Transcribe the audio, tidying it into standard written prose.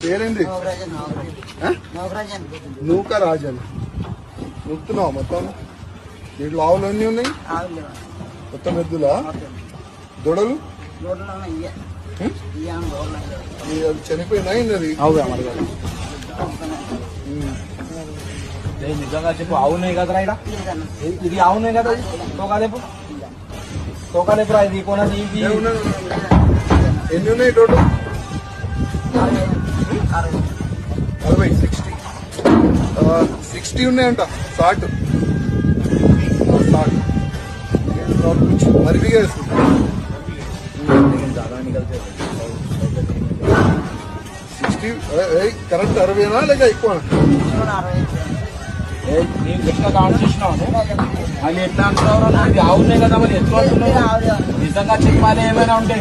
పేరేంటి? నూక రాజన్. నూకుతున్నావా మొత్తం? దీంట్లో ఆవులు అన్నీ ఉన్నాయి మొత్తం. ఎద్దులా? దొడలు చనిపోయినా అది? నిజంగా చెప్పు, అవునాయి కదరా ఇక్కడ? ఇది అవునాయి కదా? తోకాలేపు తోకాలేపురా. ఇది కొన ఎన్ని ఉన్నాయి టోటల్? 60, 60 ఉన్నాయంట. సాట్ మరి బిగా వేసుకుంటా. 60 కరెక్ట్ 60నా లేక ఎక్కువ? నీకు ఎట్లా కౌంట్ చేసినావు? అది ఎట్లా అంటున్నావు? అవునాయి కదా మరి ఎట్లా అంటున్నావు? నిజంగా చెప్పాలి ఏమైనా ఉంటే.